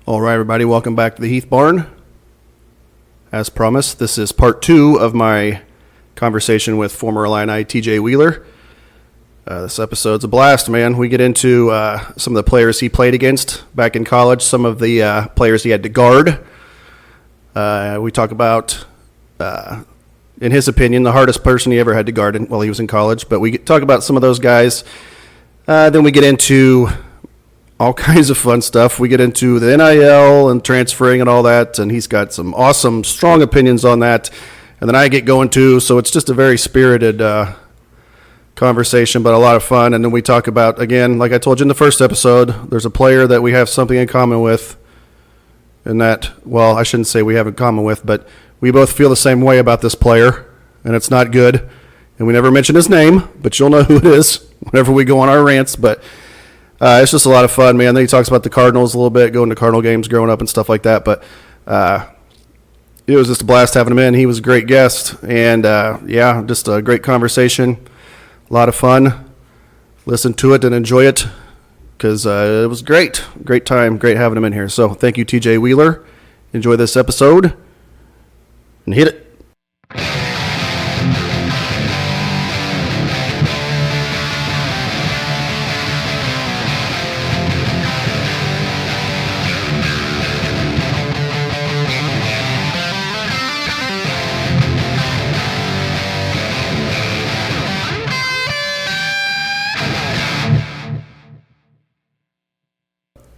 All right, everybody, welcome back to the Heath Barn. As promised, this is part 2 of my conversation with former Illini TJ Wheeler. This episode's a blast, man. We get into some of the players he played against back in college, some of the players he had to guard. We talk about, in his opinion, the hardest person he ever had to guard while he was in college. But we talk about some of those guys. Then we get into all kinds of fun stuff. We get into the NIL and transferring and all that, and he's got some awesome, strong opinions on that. And then I get going too, so it's just a very spirited conversation, but a lot of fun. And then we talk about, again, like I told you in the first episode, there's a player that we have something in common with, and that, well, I shouldn't say we have in common with, but we both feel the same way about this player, and it's not good. And we never mention his name, but you'll know who it is whenever we go on our rants. But it's just a lot of fun, man. Then he talks about the Cardinals a little bit, going to Cardinal games growing up and stuff like that. But it was just a blast having him in. He was a great guest. And, yeah, just a great conversation. A lot of fun. Listen to it and enjoy it because it was great. Great time. Great having him in here. So thank you, TJ Wheeler. Enjoy this episode and hit it.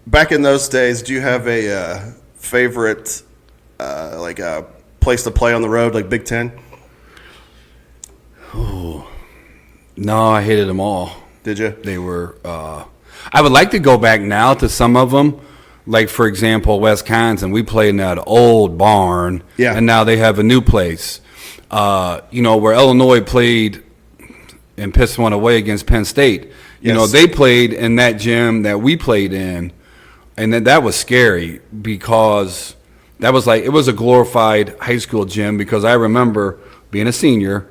Back in those days, do you have a favorite, like a place to play on the road, like Big Ten? Oh, no, I hated them all. Did you? They were. I would like to go back now to some of them, like for example, Wisconsin. We played in that old barn, yeah, and now they have a new place. Where Illinois played and pissed one away against Penn State. Yes. They played in that gym that we played in. And then that was scary because that was like, it was a glorified high school gym because I remember being a senior,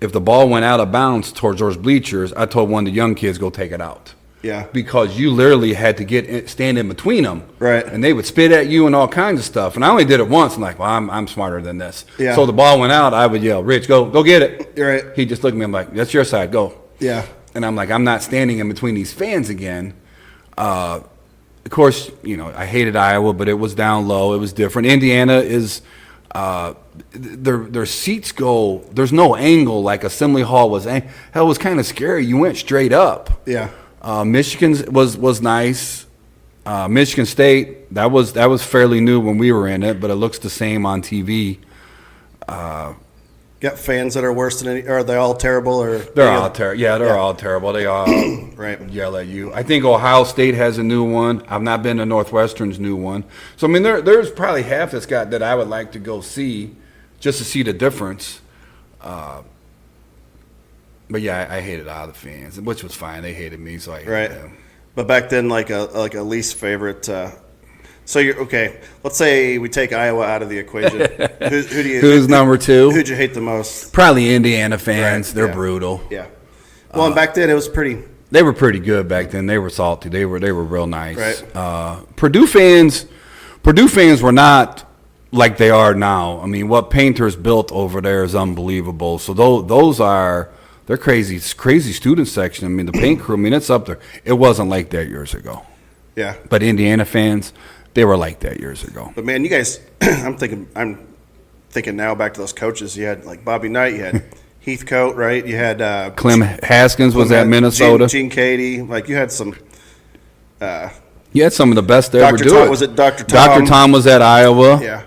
if the ball went out of bounds towards those bleachers, I told one of the young kids, go take it out. Yeah. Because you literally had to stand in between them. Right. And they would spit at you and all kinds of stuff. And I only did it once. I'm like, well, I'm smarter than this. Yeah. So the ball went out, I would yell, Rich, go get it. You're right. He just looked at me, I'm like, that's your side, go. Yeah. And I'm like, I'm not standing in between these fans again. Of course, I hated Iowa, but it was down low. It was different. Indiana is, their seats go, there's no angle like Assembly Hall was. Hell, it was kind of scary. You went straight up. Yeah. Michigan was nice. Michigan State, that was fairly new when we were in it, but it looks the same on TV. Got fans that are worse than any, are they all terrible? Or they're all terrible. Yeah, they're all terrible. They all right. Yell at you. I think Ohio State has a new one. I've not been to Northwestern's new one. So I mean, there's probably half that's got that I would like to go see, just to see the difference. But yeah, I hated all the fans, which was fine. They hated me, so I hated them. But back then, like a least favorite. So you're okay. Let's say we take Iowa out of the equation. Who's number 2? Who'd you hate the most? Probably Indiana fans. Right. They're brutal. Yeah. Well, and back then it was pretty. They were pretty good back then. They were salty. They were real nice. Right. Purdue fans were not like they are now. I mean, what Painter's built over there is unbelievable. So they're crazy student section. I mean, the paint crew. I mean, it's up there. It wasn't like that years ago. Yeah. But Indiana fans, they were like that years ago. But man, you guys, I'm thinking now back to those coaches. You had like Bobby Knight, you had Heathcote, right? You had Clem Haskins was at Minnesota. Gene Cady, like you had some. You had some of the best to ever do it. Was it Dr. Tom? Dr. Tom was at Iowa. Yeah.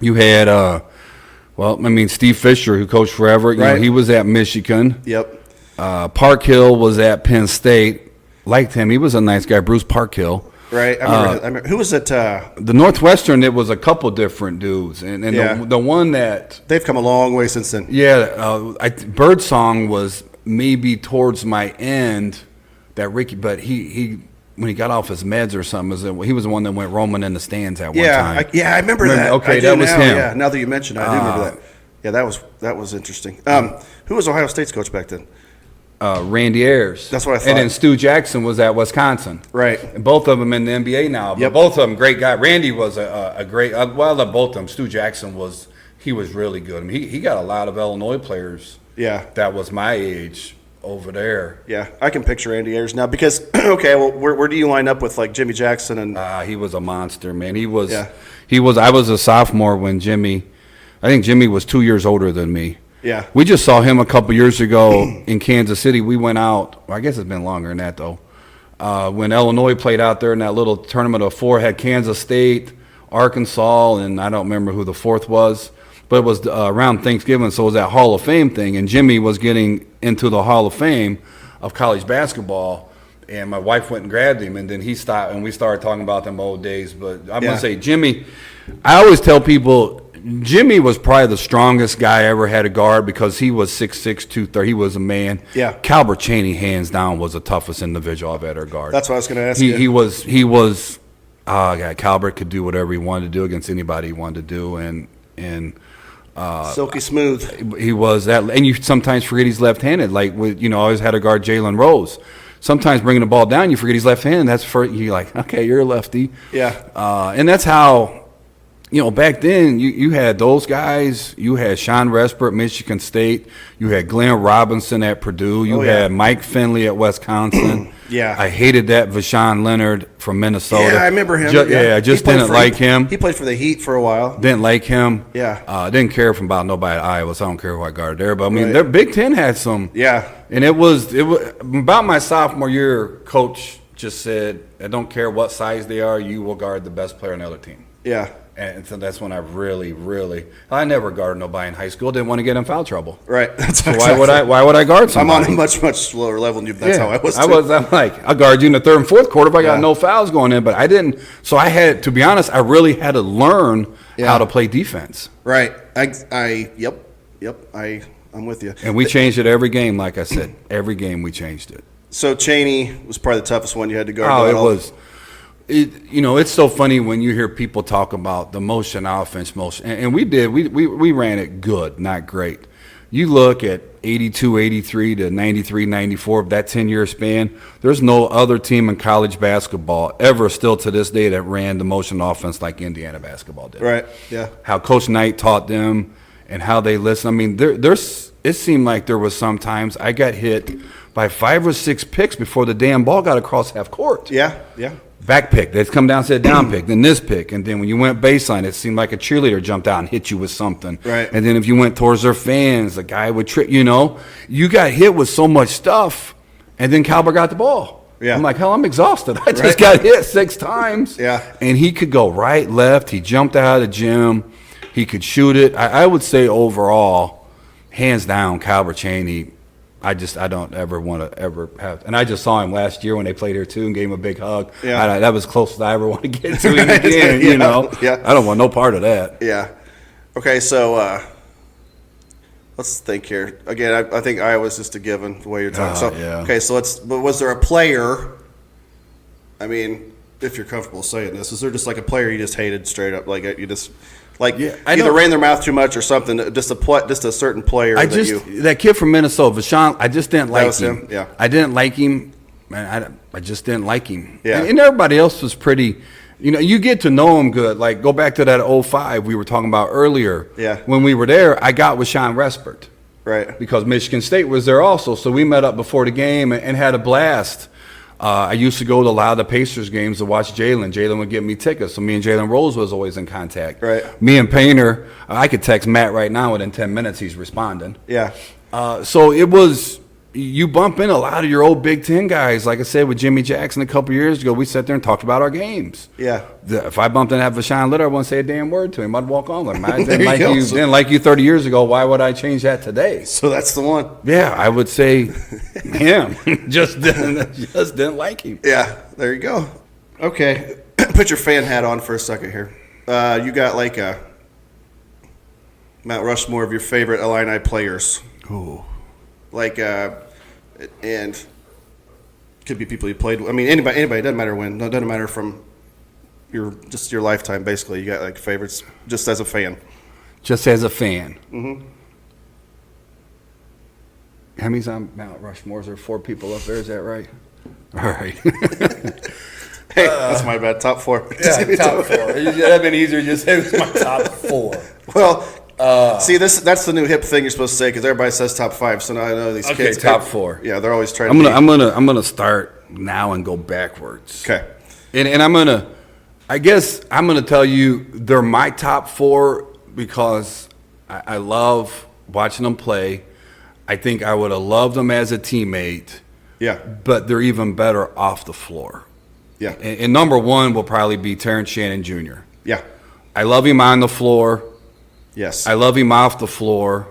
You had Steve Fisher, who coached forever. Right. He was at Michigan. Yep. Park Hill was at Penn State. Liked him. He was a nice guy. Bruce Parkhill. Right. I remember who was it? The Northwestern, it was a couple different dudes. And yeah. the one that... They've come a long way since then. Yeah. Birdsong was maybe towards my end, that Ricky, but he when he got off his meds or something, he was the one that went roaming in the stands at one time. I remember that. Okay, that was him. Yeah, now that you mention it, I do remember that. Yeah, that was interesting. Who was Ohio State's coach back then? Randy Ayers. That's what I thought. And then Stu Jackson was at Wisconsin. Right. And both of them in the NBA now. But both of them great guy. Randy was a great. Well, both of them. Stu Jackson was really good. I mean, he got a lot of Illinois players. Yeah. That was my age over there. Yeah, I can picture Randy Ayers now because okay, well, where do you line up with like Jimmy Jackson and? He was a monster, man. He was. Yeah. He was. I was a sophomore when Jimmy. I think Jimmy was 2 years older than me. Yeah. We just saw him a couple years ago in Kansas City. We went out. Well, I guess it's been longer than that though. When Illinois played out there in that little tournament of four, had Kansas State, Arkansas, and I don't remember who the fourth was. But it was around Thanksgiving, so it was that Hall of Fame thing. And Jimmy was getting into the Hall of Fame of college basketball. And my wife went and grabbed him, and then he stopped, and we started talking about them old days. But I'm going to say, Jimmy, I always tell people, Jimmy was probably the strongest guy I ever had to guard because he was 6'6", 230. He was a man. Yeah. Calbert Chaney, hands down, was the toughest individual I've ever guarded. That's what I was going to ask you. He was, Calbert could do whatever he wanted to do against anybody he wanted to do, and silky smooth. He was that, and you sometimes forget he's left-handed. Like I always had to guard Jalen Rose. Sometimes bringing the ball down, you forget he's left-handed. That's for you're like, okay, you're a lefty. Yeah. And that's how, back then you had those guys. You had Sean Resper at Michigan State. You had Glenn Robinson at Purdue. You had Mike Finley at Wisconsin. Yeah. I hated that Vashon Leonard from Minnesota. Yeah, I remember him. I just didn't like him. He played for the Heat for a while. Didn't like him. Yeah. Didn't care about nobody at Iowa, so I don't care who I guarded there. But, I mean, their Big Ten had some. Yeah. And it was about my sophomore year, coach just said, I don't care what size they are, you will guard the best player on the other team. Yeah. And so that's when I I never guarded nobody in high school. Didn't want to get in foul trouble. Right. That's so why would I guard somebody? I'm on a much, much lower level than you. That's how I was. I'm like, I'll guard you in the third and fourth quarter if I got no fouls going in. But I didn't. So I had, to be honest, I really had to learn how to play defense. Right. Yep. I'm with you. And we changed it every game, like I said. Every game we changed it. So Chaney was probably the toughest one you had to guard. Oh, it was. It's so funny when you hear people talk about the motion offense, and we did. We ran it good, not great. You look at 82, 83 to 93, 94, that 10-year span, there's no other team in college basketball ever still to this day that ran the motion offense like Indiana basketball did. Right, yeah. How Coach Knight taught them and how they listen. I mean, it seemed like there was sometimes I got hit by 5 or 6 picks before the damn ball got across half court. Yeah. Back pick. They'd come down, said down pick, then this pick. And then when you went baseline, it seemed like a cheerleader jumped out and hit you with something. Right. And then if you went towards their fans, the guy would trip, You got hit with so much stuff, and then Calbert got the ball. Yeah. I'm like, hell, I'm exhausted. I just got hit 6 times. Yeah. And he could go right, left. He jumped out of the gym. He could shoot it. I would say overall, hands down, Calbert Chaney, I don't ever want to ever have. And I just saw him last year when they played here too and gave him a big hug. Yeah. That was close as I ever want to get to him again. Yeah. I don't want no part of that. Yeah. Okay, so let's think here. Again, I think Iowa's just a given the way you're talking. Okay, so but was there a player? I mean, if you're comfortable saying this, is there just like a player you just hated straight up, like you just? Either ran their mouth too much or something. Just a certain player. That kid from Minnesota, Vashon. I just didn't like him. Yeah. I didn't like him. Man, I just didn't like him. Yeah. And everybody else was pretty. You get to know him good. Like go back to that 05 we were talking about earlier. Yeah. When we were there, I got with Sean Respert. Right. Because Michigan State was there also, so we met up before the game and had a blast. I used to go to a lot of the Pacers games to watch Jalen. Jalen would give me tickets, so me and Jalen Rose was always in contact. Right. Me and Painter, I could text Matt right now, within 10 minutes he's responding. Yeah. So it was, you bump in a lot of your old Big Ten guys. Like I said, with Jimmy Jackson a couple years ago, we sat there and talked about our games. Yeah. If I bumped into Vashon Leonard, I wouldn't say a damn word to him. I'd walk on with him. I didn't like you 30 years ago. Why would I change that today? So that's the one. Yeah, I would say him. just didn't like him. Yeah, there you go. Okay, put your fan hat on for a second here. You got like a Mount Rushmore of your favorite Illini players. Ooh. Like, and could be people you played with. I mean, anybody. It doesn't matter when. It doesn't matter from your lifetime. Basically, you got like favorites just as a fan. Just as a fan. Mm-hmm. How many's on Mount Rushmore? Is there 4 people up there? Is that right? All right. Hey, that's my bad. Top 4. Yeah, top 4. That'd been easier to just say it was my top 4. Well, see, that's the new hip thing you're supposed to say because everybody says top 5. So now I know these kids. Okay, top 4. Yeah, they're always trying. I'm gonna start now and go backwards. Okay. And I guess I'm gonna tell you they're my top 4 because I love watching them play. I think I would have loved them as a teammate. Yeah. But they're even better off the floor. Yeah. And number 1 will probably be Terrence Shannon Jr. Yeah. I love him on the floor. Yes. I love him off the floor.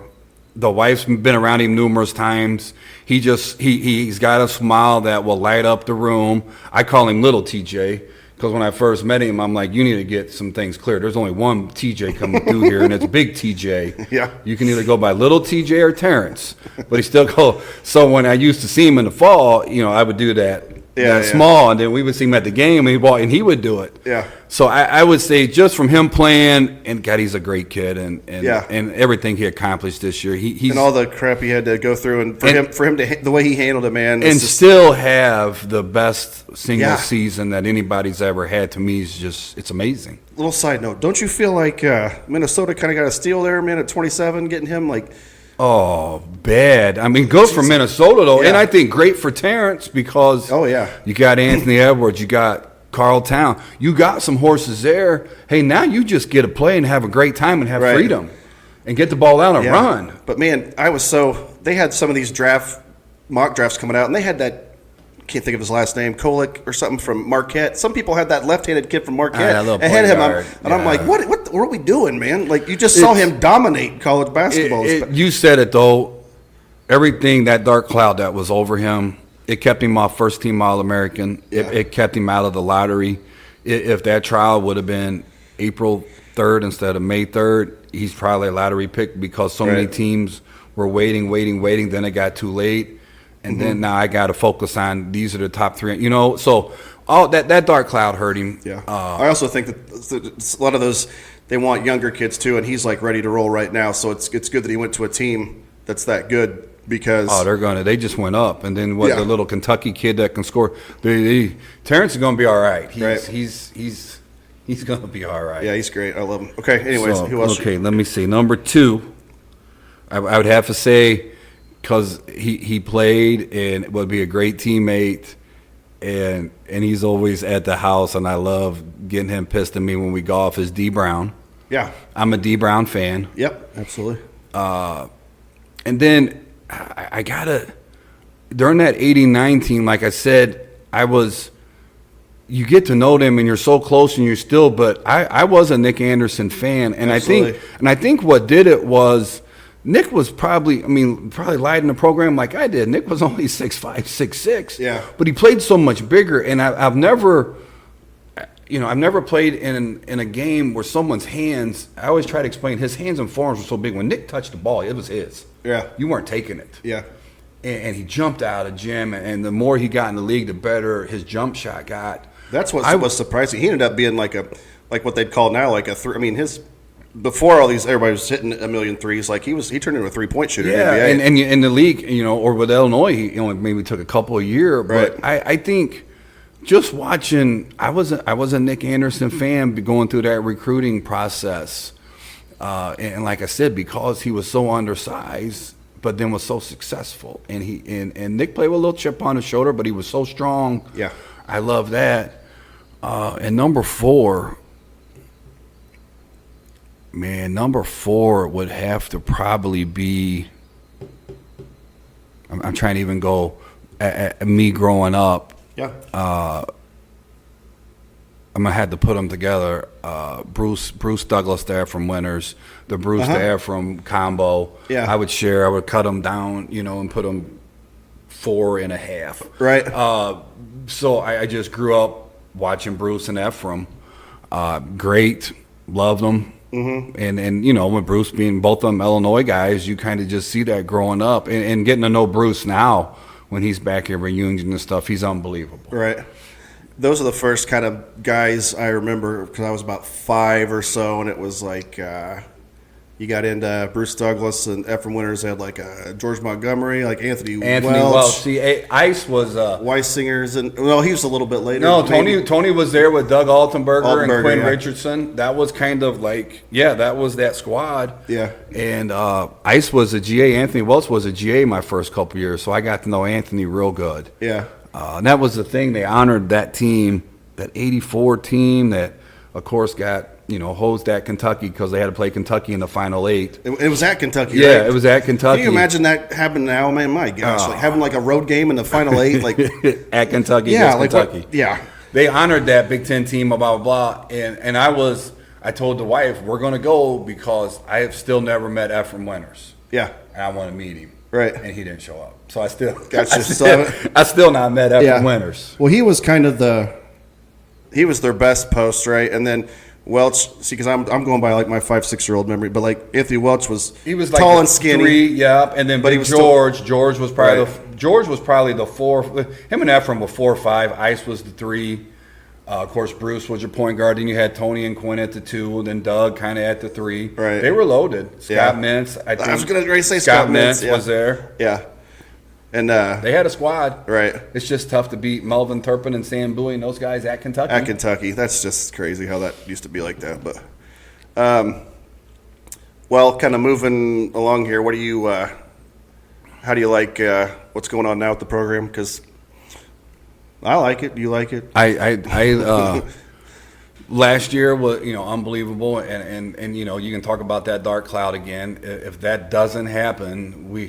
The wife's been around him numerous times. He's got a smile that will light up the room. I call him Little TJ because when I first met him, I'm like, you need to get some things clear. There's only one TJ coming through here, and it's Big TJ. Yeah. You can either go by Little TJ or Terrence, but he still go. So when I used to see him in the fall, I would do that. Yeah. Small, and then we would see him at the game, and he would do it. Yeah. So I would say just from him playing, and God, he's a great kid, and Yeah. and everything he accomplished this year, he's and all the crap he had to go through, and for him to the way he handled it, man, and still have the best single season that anybody's ever had. To me, it's amazing. Little side note, don't you feel like Minnesota kind of got a steal there, man, at 27, getting him like? Oh, bad. I mean, good for Minnesota, though. Yeah. And I think great for Terrence because you got Anthony Edwards, you got Carl Town. You got some horses there. Hey, now you just get to play and have a great time and have freedom and get the ball out and run. But, man, they had some of these mock drafts coming out, and they had that, can't think of his last name, Kolick or something from Marquette. Some people had that left-handed kid from Marquette ahead of him. I'm like, what are we doing, man? Like, you just saw him dominate college basketball. You said it, though. Everything, that dark cloud that was over him, it kept him off first-team All-American. It kept him out of the lottery. If that trial would have been April 3rd instead of May 3rd, he's probably a lottery pick because so many teams were waiting. Then it got too late. And then now I got to focus on these are the top 3. So all that dark cloud hurt him. Yeah. I also think that a lot of those, they want younger kids too, and he's like ready to roll right now. So it's good that he went to a team that's that good because they just went up. And then the little Kentucky kid that can score. Terrence is going to be all right. He's going to be all right. Yeah, he's great. I love him. Okay. Anyways, who else? Okay, let me see. Number 2, I would have to say. Because he played and would be a great teammate, and he's always at the house, and I love getting him pissed at me when we golf. Is D Brown? Yeah, I'm a D Brown fan. Yep, absolutely. And then I gotta during that '89 team, like I said, you get to know them and you're so close and you're still. But I was a Nick Anderson fan, and absolutely. I think what did it was. Nick was probably lied in the program like I did. Nick was only 6'5", 6'6". Yeah. But he played so much bigger, and I've never played in a game where someone's hands. I always try to explain his hands and forearms were so big. When Nick touched the ball, it was his. Yeah. You weren't taking it. Yeah. And he jumped out of the gym, and the more he got in the league, the better his jump shot got. That's what was surprising. He ended up being like what they'd call now like a three. I mean before all these, everybody was hitting a million threes. Like he turned into a 3-point shooter. Yeah, in the NBA. and in the league, or with Illinois, he only maybe took a couple a year. But I think just watching, I was a Nick Anderson fan going through that recruiting process, and like I said, because he was so undersized, but then was so successful, and Nick played with a little chip on his shoulder, but he was so strong. Yeah, I love that. And number 4. Man, number 4 would have to probably be. I'm trying to even go at me growing up. Yeah. I'm gonna have to put them together. Bruce Douglas there from Winners, the Bruce there from Combo. Yeah. I would cut them down, and put them 4.5. Right. So I just grew up watching Bruce and Ephraim. Great, loved them. Mm-hmm. And with Bruce being both of them Illinois guys, you kind of just see that growing up and getting to know Bruce now when he's back at reunions and stuff. He's unbelievable. Right. Those are the first kind of guys I remember because I was about 5 or so, and it was like You got into Bruce Douglas and Ephraim Winters had like George Montgomery, like Anthony Welch. See, Ice was Weissingers, and well, he was a little bit later. No, Tony was there with Doug Altenberger and Quinn yeah. Richardson. That was kind of like, that was that squad. Yeah. And Ice was a GA. Anthony Welch was a GA my first couple years, so I got to know Anthony real good. Yeah. And that was the thing. They honored that team, that '84 team that, of course, got hosed at Kentucky because they had to play Kentucky in the Final 8. It was at Kentucky, yeah, right? It was at Kentucky. Can you imagine that happened now? Man, my gosh, like having like a road game in the Final 8, like at Kentucky, yeah, like Kentucky. Yeah, they honored that Big Ten team, blah blah blah, and I told the wife we're going to go because I have still never met Ephraim Winters. Yeah, and I want to meet him. Right, and he didn't show up, so I still gotcha. I still not met Ephraim Winters. Well, he was kind of he was their best post, right, and then. Welch, see, because I'm going by like my 5-6-year-old memory, but like Anthony Welch was like tall and skinny, and then but he was George was probably George was probably the 4. Him and Ephraim were 4 or 5. Ice was the 3. Of course, Bruce was your point guard. Then you had Tony and Quinn at the 2. Then Doug kind of at the 3. Right, they were loaded. Scott Mintz, I was going to say Scott Mintz was there. Yeah. And they had a squad. Right. It's just tough to beat Melvin Turpin and Sam Bowie and those guys at Kentucky. At Kentucky. That's just crazy how that used to be like that. But, well, kind of moving along here, what do you, how do you like what's going on now with the program? Because I like it. Do you like it? I last year was, unbelievable. And you can talk about that dark cloud again. If that doesn't happen, we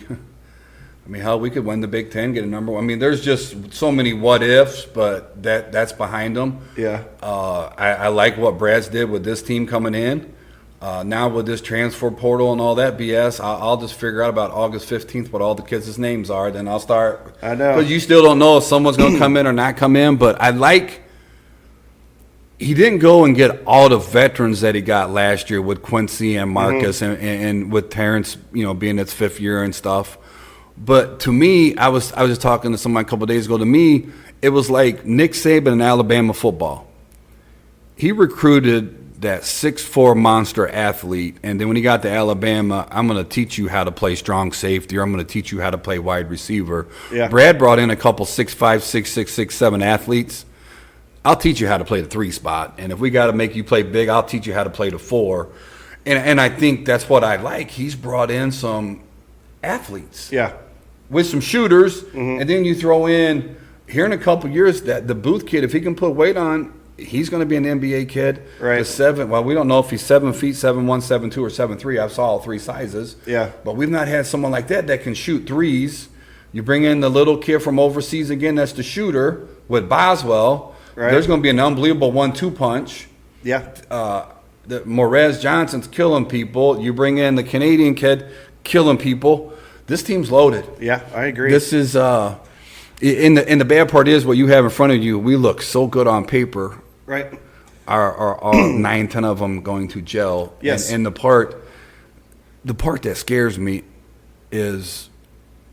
could win the Big Ten, get a number 1. I mean, there's just so many what ifs, but that's behind them. Yeah. I like what Brad's did with this team coming in. Now with this transfer portal and all that BS, I'll just figure out about August 15th what all the kids' names are. Then I'll start. I know. Because you still don't know if someone's going to come in or not come in. But he didn't go and get all the veterans that he got last year with Quincy and Marcus and with Terrence, being its 5th year and stuff. But to me, I was just talking to someone a couple of days ago. To me, it was like Nick Saban in Alabama football. He recruited that 6'4" monster athlete, and then when he got to Alabama, I'm going to teach you how to play strong safety, or I'm going to teach you how to play wide receiver. Yeah. Brad brought in a couple 6'5", 6'6", 6'7" athletes. I'll teach you how to play the 3 spot, and if we got to make you play big, I'll teach you how to play the 4. And I think that's what I like. He's brought in some athletes. Yeah. With some shooters, and then you throw in here in a couple years that the Booth kid, if he can put weight on, he's going to be an NBA kid. Right. We don't know if he's 7 feet, 7'1", 7'2", or 7'3". I saw all 3 sizes. Yeah. But we've not had someone like that can shoot threes. You bring in the little kid from overseas again, that's the shooter with Boswell. Right. There's going to be an unbelievable 1-2 punch. Yeah. The Morez Johnson's killing people. You bring in the Canadian kid killing people. This team's loaded. Yeah, I agree. This is and the bad part is what you have in front of you. We look so good on paper. Right. Are 9, 10 of them going to gel? Yes. And the part that scares me is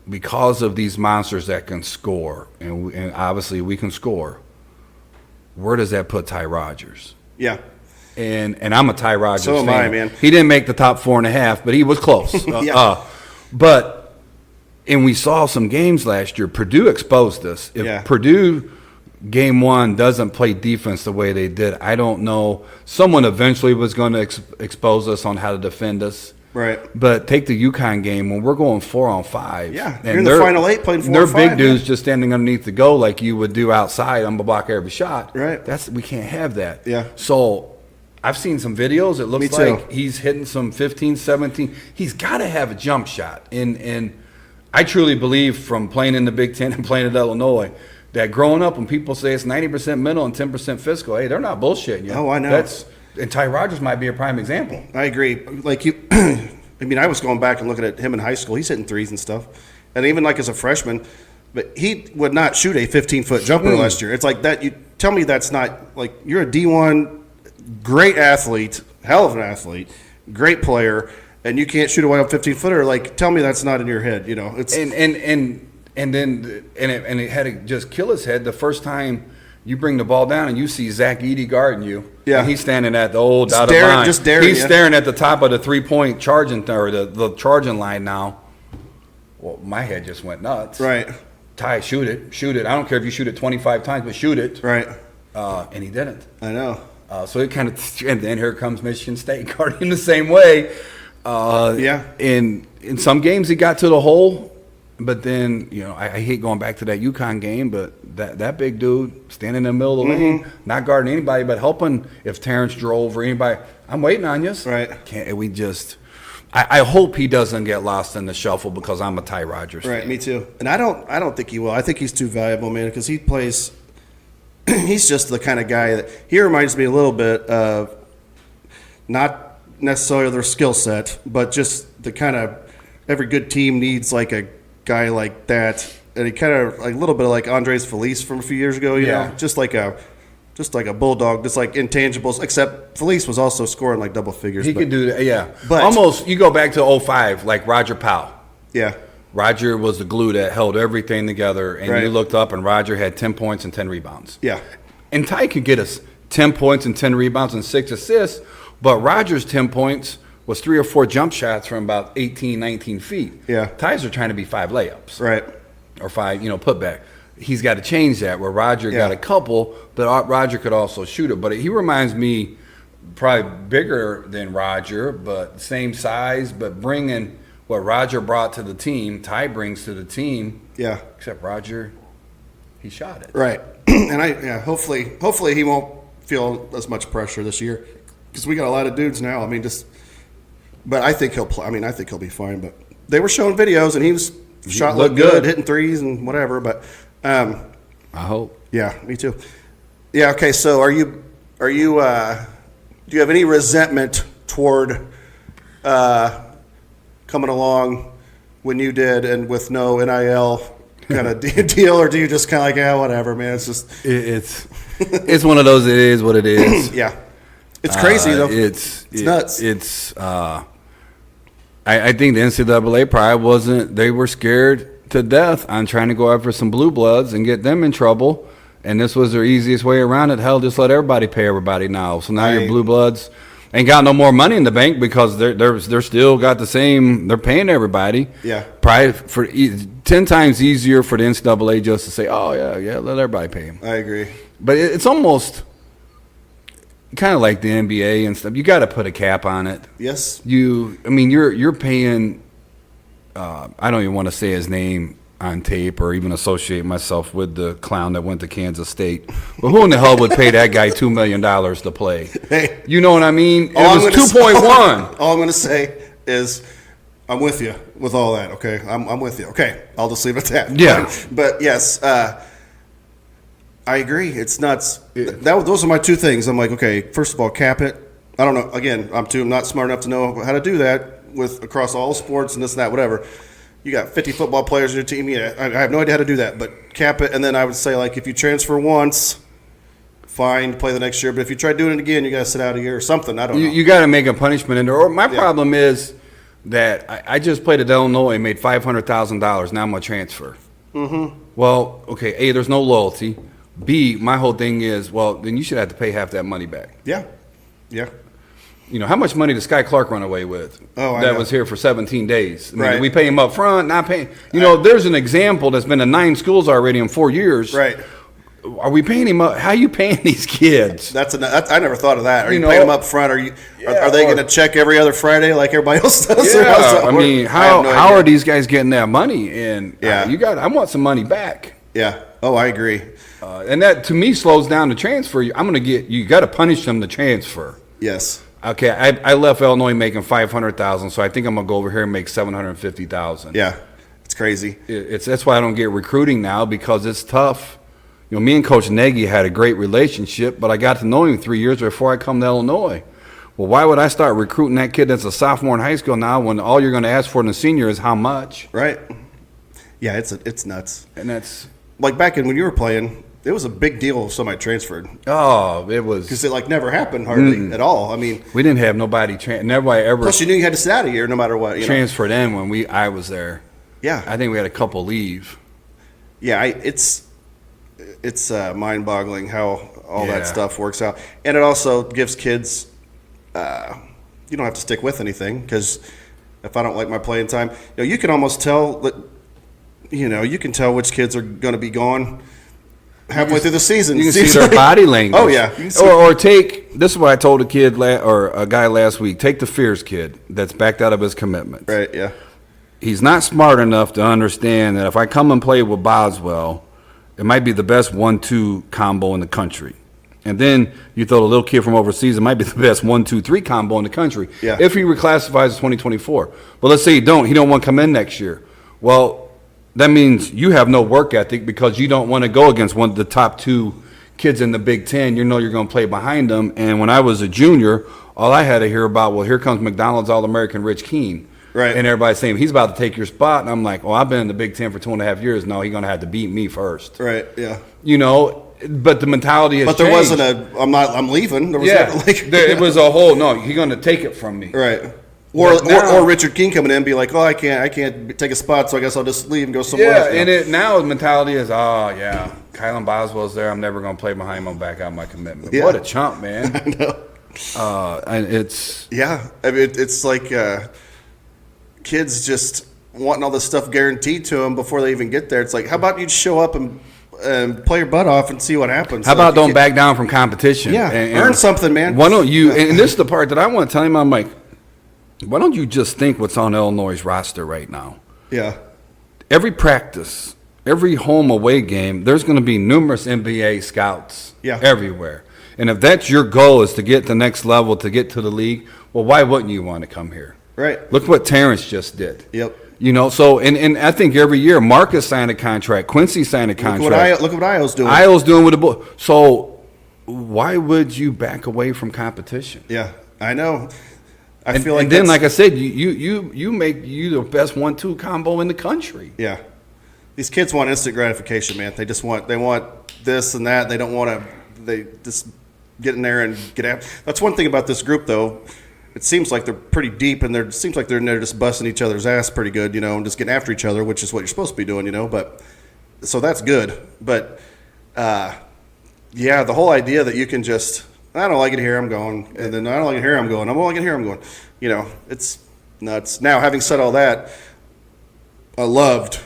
because of these monsters that can score, and obviously we can score. Where does that put Ty Rodgers? Yeah. And I'm a Ty Rodgers fan. So am I, man. He didn't make the top 4.5, but he was close. And we saw some games last year. Purdue exposed us. If Purdue game 1 doesn't play defense the way they did, I don't know. Someone eventually was going to expose us on how to defend us. Right. But take the UConn game when we're going 4-on-5. Yeah, you're in the Final 8 playing 4-on-5. They're big dudes just standing underneath the goal like you would do outside. I'm going to block every shot. Right. We can't have that. Yeah. So I've seen some videos. It looks Me too. like he's hitting some 15, 17. He's got to have a jump shot. And I truly believe from playing in the Big Ten and playing at Illinois that growing up when people say it's 90% mental and 10% physical, hey, they're not bullshitting you. Oh, I know. And Ty Rodgers might be a prime example. I agree. Like you, I mean, I was going back and looking at him in high school. He's hitting threes and stuff. And even like as a freshman, but he would not shoot a 15-foot jumper last year. It's like that. You tell me that's not like you're a D1 great athlete, hell of an athlete, great player, and you can't shoot a wide 15-footer. Like, tell me that's not in your head. It's and it had to just kill his head the first time You bring the ball down and you see Zach Edey guarding you. Yeah. And he's standing at the old dotted Staring, line. just staring, He's yeah. staring at the top of the 3-point charging or the charging line now. Well, my head just went nuts. Right. Ty, shoot it. I don't care if you shoot it 25 times, but shoot it. Right. And he didn't. I know. So it kind of, and then here comes Michigan State guarding the same way. Yeah. In some games he got to the hole. But then, I hate going back to that UConn game, but that big dude standing in the middle of the lane, not guarding anybody, but helping if Terrence drove or anybody. I'm waiting on you. Right. Can't we just? I hope he doesn't get lost in the shuffle because I'm a Ty Rodgers fan. Right. Me too. And I don't think he will. I think he's too valuable, man, because he plays. He's just the kind of guy that he reminds me a little bit of, not necessarily their skill set, but just the kind of every good team needs like a guy like that, and he kind of like a little bit like Andres Felice from a few years ago, you know, just like a bulldog, just like intangibles. Except Felice was also scoring like double figures. He could do that, yeah. But almost you go back to 05, like Roger Powell. Yeah, Roger was the glue that held everything together, and Right. you looked up, and Roger had 10 points and 10 rebounds. yeah, And Ty could get us 10 points and 10 rebounds and 6 assists, but Roger's 10 points was 3 or 4 jump shots from about 18, 19 feet. Yeah. Ty's are trying to be 5 layups. right, Or 5, putback. He's got to change that, where Roger Yeah. got a couple, but Roger could also shoot it. But he reminds me probably bigger than Roger, but same size, but bringing what Roger brought to the team, Ty brings to the team, yeah, except Roger, he shot it. right. And hopefully he won't feel as much pressure this year, because we got a lot of dudes now. I mean, but I think he'll play. I mean, I think he'll be fine. But they were showing videos, and he was shot looked good, hitting threes and whatever. But I hope. yeah, me too. Yeah. Okay. So do you have any resentment toward coming along when you did and with no NIL kind of deal, or do you just kind of like, yeah, whatever, man? It's just It's one of those. It is what it is. yeah. It's crazy though. It's nuts. I think the NCAA probably wasn't. They were scared to death on trying to go after some blue bloods and get them in trouble. And this was their easiest way around it. Hell, just let everybody pay everybody now. So now your blue bloods ain't got no more money in the bank because they're still got the same. They're paying everybody. Yeah. Probably for 10 times easier for the NCAA just to say, oh yeah, let everybody pay them. I agree. But it's almost kind of like the NBA and stuff. You got to put a cap on it. Yes. You're paying. I don't even want to say his name on tape or even associate myself with the clown that went to Kansas State. But who in the hell would pay that guy $2 million to play? Hey, you know what I mean? It was 2.1. All I'm going to say is I'm with you with all that. Okay, I'm with you. Okay, I'll just leave it at that. Yeah. But yes, I agree. It's nuts. Those are my two things. I'm like, okay, first of all, cap it. I don't know. Again, I'm not smart enough to know how to do that with across all sports and this and that, whatever. You got 50 football players on your team. Yeah, I have no idea how to do that, but cap it. And then I would say, like, if you transfer once, fine, play the next year. But if you try doing it again, you got to sit out a year or something. I don't know. You got to make a punishment in there. Or my problem is that I just played at Illinois and made $500,000. Now I'm going to transfer. Mm-hmm. Well, okay, A, there's no loyalty. B, my whole thing is, well, then you should have to pay half that money back. Yeah. Yeah. How much money did Sky Clark run away with? Oh, I that know. was here for 17 days. Right. Did we pay him up front, not paying. There's an example that's been to 9 schools already in 4 years. Right. Are we paying him up? How are you paying these kids? I never thought of that. Are you paying them up front? Are they going to check every other Friday like everybody else does? Yeah. How are these guys getting that money? And I want some money back. Yeah. Oh, I agree. And that to me slows down the transfer. You got to punish them to transfer. Yes. Okay, I left Illinois making $500,000, so I think I'm gonna go over here and make $750,000. Yeah, it's crazy. That's why I don't get recruiting now, because it's tough. Me and Coach Nagy had a great relationship, but I got to know him 3 years before I come to Illinois. Well, why would I start recruiting that kid that's a sophomore in high school now when all you're going to ask for in the senior is how much? Right. Yeah, it's nuts. And that's like back when you were playing. It was a big deal if somebody transferred. Oh, it was because it never happened hardly at all. I mean, we didn't have nobody ever. Plus, you knew you had to sit out a year no matter what. Transferred in when I was there. Yeah, I think we had a couple leave. Yeah, it's it's mind-boggling how all Yeah. that stuff works out, and it also gives kids. You don't have to stick with anything because if I don't like my playing time, you can almost tell that. You can tell which kids are going to be gone halfway through the season. You can see their body language. Oh yeah. Or take this is what I told a kid or a guy last week. Take the Fierce kid that's backed out of his commitments. Right. Yeah. He's not smart enough to understand that if I come and play with Boswell, it might be the best 1-2 combo in the country. And then you throw the little kid from overseas, it might be the best 1-2-3 combo in the country. Yeah. If he reclassifies to 2024. But let's say he don't want to come in next year. Well, that means you have no work ethic because you don't want to go against one of the top 2 kids in the Big Ten. You're going to play behind them. And when I was a junior, all I had to hear about, well, here comes McDonald's All-American Rich Keene. Right. And everybody's saying, he's about to take your spot. And I'm like, well, I've been in the Big Ten for 2.5 years. No, he's going to have to beat me first. Right. Yeah. But the mentality has But there changed. wasn't I'm leaving. There was It was a whole, no, he's going to take it from me. Right. Now- Or Richard King coming in and be like, oh, I can't take a spot, so I guess I'll just leave and go somewhere else. Yeah, and now the mentality is, Kylan Boswell's there. I'm never going to play behind him. I'll back out my commitment. Yeah. What a chump, man. I know. And it's Yeah. I mean, it's like kids just wanting all this stuff guaranteed to them before they even get there. It's like, how about you just show up and play your butt off and see what happens? how about don't back down from competition? Yeah, and earn something, man. Why don't you? And this is the part that I want to tell him. I'm like, why don't you just think what's on Illinois' roster right now? Yeah. Every practice, every home away game, there's going to be numerous NBA scouts everywhere. And if that's your goal is to get to the next level, to get to the league, well, why wouldn't you want to come here? Right. Look what Terrence just did. Yep. So and I think every year Marcus signed a contract, Quincy signed a contract. Look what Io's doing. Io's doing with the bull. So why would you back away from competition? Yeah, I know. I And, feel like and then, that's- like I said, you make the best 1-2 combo in the country. Yeah. These kids want instant gratification, man. They want this and that. They don't want to. They just get in there and get after. That's one thing about this group, though. It seems like they're pretty deep, and it seems like they're in there just busting each other's ass pretty good, and just getting after each other, which is what you're supposed to be doing, But so that's good. But yeah, the whole idea that you can just, I don't like it here, I'm going, and then I don't like it here, I'm going. I don't like it here, I'm going. It's nuts. Now, having said all that, I loved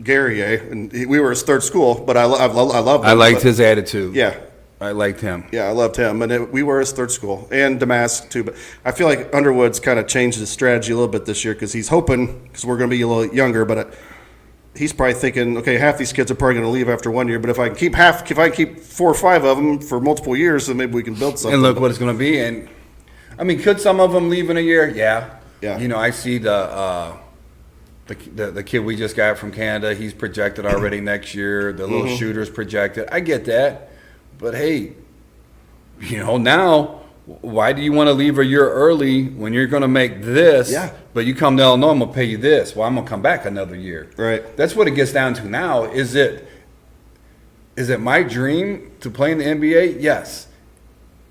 Gary, and we were his third school, but I loved him. I liked his attitude. Yeah. I liked him. Yeah, I loved him, and we were his third school, and Damask too. But I feel like Underwood's kind of changed his strategy a little bit this year because he's hoping, because we're going to be a little younger, but he's probably thinking, okay, half these kids are probably going to leave after 1 year, but if I can keep 4 or 5 of them for multiple years, then maybe we can build something. And look what it's going to be. And I mean, could some of them leave in a year? Yeah. Yeah. I see the kid we just got from Canada. He's projected already next year. The little shooter's projected. I get that. But hey, now, why do you want to leave a year early when you're going to make this? Yeah. But you come to Illinois, I'm going to pay you this. Well, I'm going to come back another year. Right. That's what it gets down to now. Is it my dream to play in the NBA? Yes.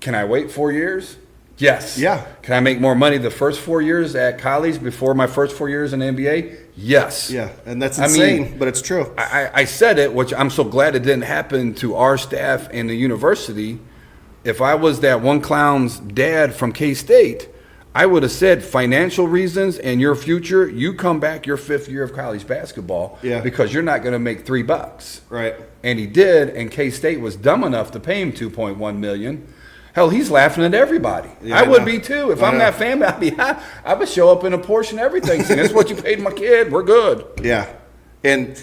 Can I wait 4 years? Yes. Yeah. Can I make more money the first 4 years at college before my first 4 years in the NBA? Yes. Yeah, and that's insane, but it's true. I said it, which I'm so glad it didn't happen to our staff in the university. If I was that one clown's dad from K-State, I would have said financial reasons and your future, you come back your 5th year of college basketball because you're not going to make $3. Right. And he did, and K-State was dumb enough to pay him $2.1 million. Hell, he's laughing at everybody. Yeah, I would be too. If I'm that family, I would show up in a portion of everything. Saying, that's what you paid my kid. We're good. Yeah. And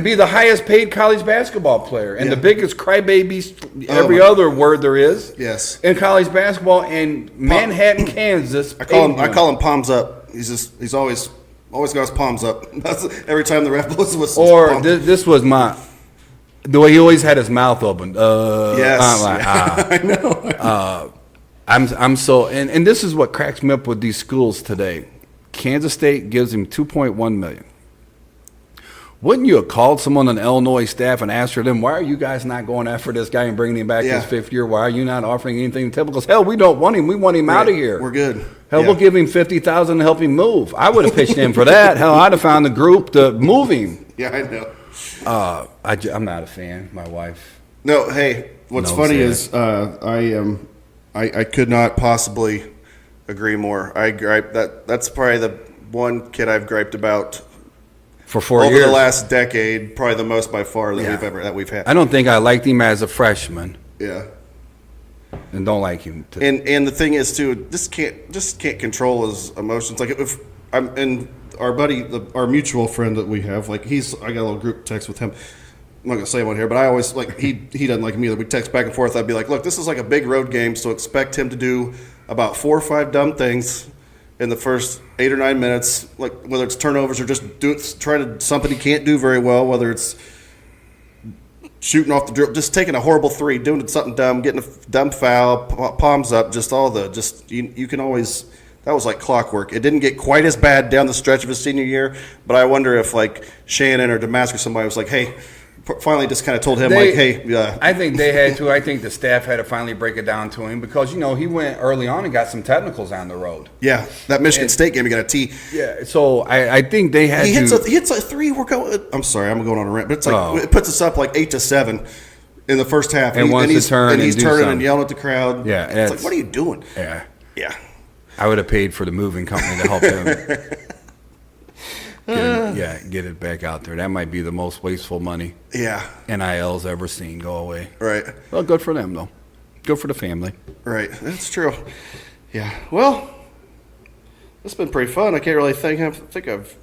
be the highest paid college basketball player and the biggest crybabies, every other word there is. Yes. In college basketball in Manhattan, Kansas. I call him palms up. He's always got his palms up. That's every time the ref blows the whistle. Or this was the way he always had his mouth open. Yes. I know. I'm so and this is what cracks me up with these schools today. Kansas State gives him $2.1 million. Wouldn't you have called someone on the Illinois staff and asked for them, why are you guys not going after this guy and bringing him back his 5th year? Why are you not offering anything typical? Hell, we don't want him. We want him out of here. We're good. Hell, we'll give him $50,000 to help him move. I would have pitched in for that. Hell, I'd have found the group to move him. Yeah, I know. I'm not a fan. My wife. No, hey, what's No, funny say is I could not possibly agree more. I gripe that's probably the one kid I've griped about For 4 over years. the last decade, probably the most by far that Yeah. we've had. I don't think I liked him as a freshman, Yeah. and don't like him. And the thing is too, just can't control his emotions. Like if I'm and our buddy, our mutual friend that we have, like I got a little group text with him. I'm not gonna say one here, but I always like he doesn't like me either. We text back and forth. I'd be like, look, this is like a big road game, so expect him to do about 4 or 5 dumb things in the first 8 or 9 minutes, like whether it's turnovers or just trying to something he can't do very well, whether it's shooting off the dribble, just taking a horrible three, doing something dumb, getting a dumb foul, palms up, you can always. That was like clockwork. It didn't get quite as bad down the stretch of his senior year, but I wonder if like Shannon or Damascus, somebody was like, hey, finally just kind of told him I think they had to. I think the staff had to finally break it down to him because he went early on and got some technicals on the road. Yeah, that Michigan State game, he got a T. Yeah, so I think they had He to. hits a three. I'm sorry, I'm going on a rant, but it's like it puts us up like 8-7 in the first half, And wants to turn and he's do turning something. and yelling at the crowd. Yeah, it's like, what are you doing? Yeah, Yeah. I would have paid for the moving company to help him. Get it back out there. That might be the most wasteful money Yeah. NIL's ever seen go away. Right. Well, good for them though. Good for the family. Right. That's true. Yeah. Well, it's been pretty fun. I can't really think. I think I've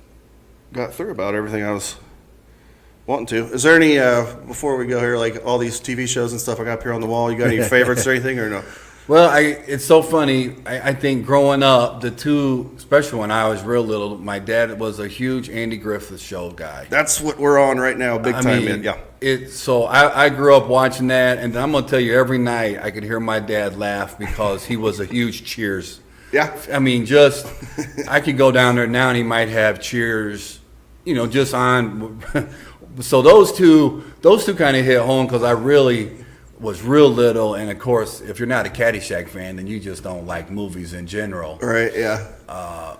got through about everything I was wanting to. Is there any before we go here, like all these TV shows and stuff I got up here on the wall? You got any favorites or anything, or no? Well, it's so funny. I think growing up, the two, especially when I was real little, my dad was a huge Andy Griffith Show guy. That's what we're on right now, big time. Yeah. So I grew up watching that, and I'm going to tell you, every night I could hear my dad laugh because he was a huge Cheers. Yeah. I mean, I could go down there now and he might have Cheers, just on. So those two kind of hit home because I really was real little, and of course, if you're not a Caddyshack fan, then you just don't like movies in general. Right. Yeah.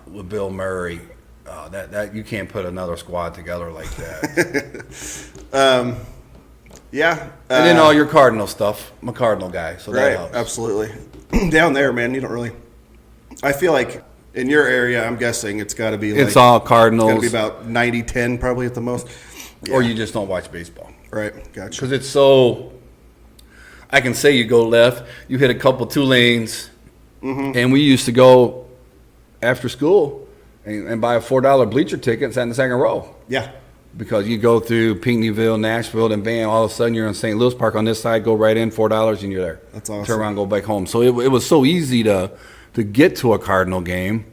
With Bill Murray, that you can't put another squad together like that. Yeah. And then all your Cardinal stuff. I'm a Cardinal guy, so that Right. helps. Absolutely. Down there, man, you don't really. I feel like in your area, I'm guessing it's got to be. It's all Cardinals. It's got to be about 90-10 probably at the most. Yeah. Or you just don't watch baseball. Right. Gotcha. Because it's so. I can say you go left, you hit a couple 2 lanes, and we used to go after school and buy a $4 bleacher ticket and sat in the second row. Yeah. Because you go through Pinckneyville, Nashville, and bam, all of a sudden you're in St. Louis Park on this side, go right in, $4, and you're there. That's awesome. Turn around, go back home. So it was so easy to get to a Cardinal game,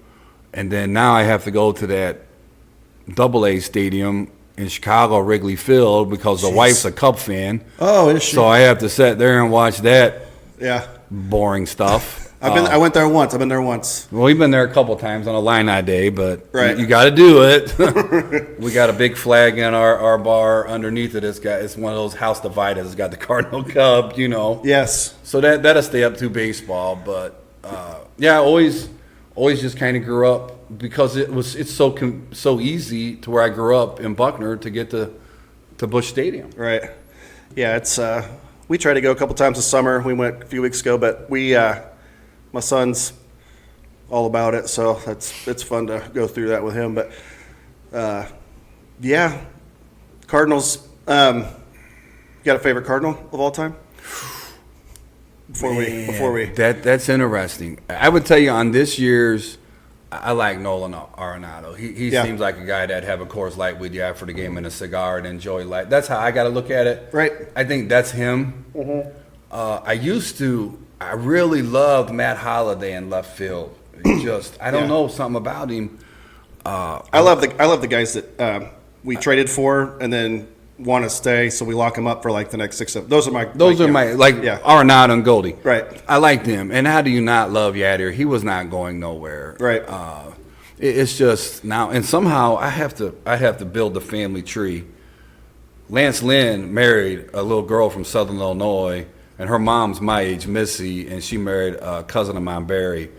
and then now I have to go to that AA stadium in Chicago, Wrigley Field, because the wife's a Cub fan. Oh, is she? So I have to sit there and watch that Yeah. boring stuff. I went there once. I've been there once. Well, we've been there a couple times on a Illini day, but Right. you got to do it. We got a big flag in our bar underneath it. It's one of those house dividers. It's got the Cardinal Cub, Yes. So that'll stay up to baseball. But always just kind of grew up because it's so easy to where I grew up in Buckner to get to Busch Stadium. Right. Yeah, it's we tried to go a couple times this summer. We went a few weeks ago, but my son's all about it, so it's fun to go through that with him. But yeah, Cardinals. You got a favorite Cardinal of all time? Before we That's interesting. I would tell you on this year's, I like Nolan Arenado. He seems like a guy that'd have a Coors Light with you after the game and a cigar and enjoy life. That's how I got to look at it. Right. I think that's him. I really loved Matt Holliday in left field. I don't know, something about him. I love the guys that we traded for and then want to stay, so we lock them up for like the next 6 7. Those are my Arenado and Goldie. Right. I liked him. And how do you not love Yadier? He was not going nowhere. Right. It's just now, and somehow I have to build the family tree. Lance Lynn married a little girl from Southern Illinois, and her mom's my age, Missy, and she married a cousin of mine, Barry.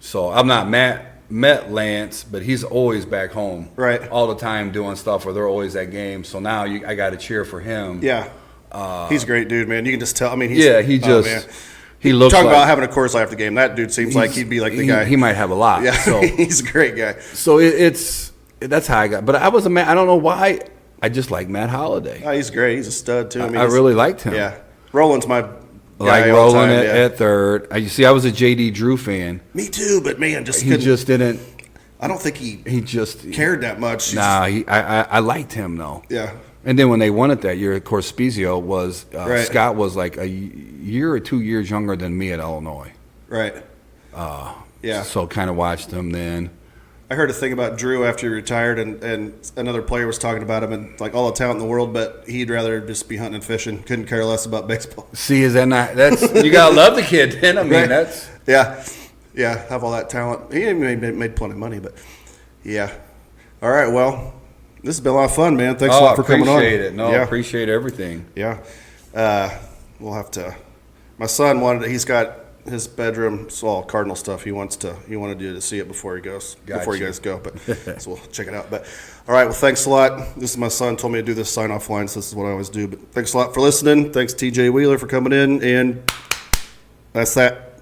So I'm not Matt met Lance, but he's always back home, Right. all the time doing stuff, or they're always at games. So now I got to cheer for him. Yeah. He's a great dude, man. You can just tell. I mean, he's, man. He looks talk like, about having a Coors Light after the game. That dude seems like he'd be like the guy. He might have a lot. Yeah, So he's a great guy. so that's how I got. But I was a man. I don't know why. I just like Matt Holliday. Oh, he's great. He's a stud too. I really liked him. Yeah. Roland's my Like guy all the Roland time, at third. You see, I was a JD Drew fan. Me too, but man, He just didn't. I don't think he Just cared that much. Nah, I liked him though. Yeah. And then when they won it that year, of course, Spezio was Right. Scott was like a year or 2 years younger than me at Illinois. Right. Yeah. So kind of watched him then. I heard a thing about Drew after he retired, and another player was talking about him and like all the talent in the world, but he'd rather just be hunting and fishing. Couldn't care less about baseball. See, is that not? That's you gotta love the kid. Then I mean, Right. that's Yeah, have all that talent. He made plenty of money, but yeah. All right, well, this has been a lot of fun, man. Thanks a lot for coming on. Appreciate it. No, yeah. appreciate everything. Yeah. We'll have to. My son wanted. He's got his bedroom. It's all Cardinal stuff. He wanted you to see it before he goes. Before you guys go. But so we'll check it out. But all right. Well, thanks a lot. This is my son. Told me to do this sign off line. So this is what I always do. But thanks a lot for listening. Thanks TJ Wheeler for coming in. And that's that.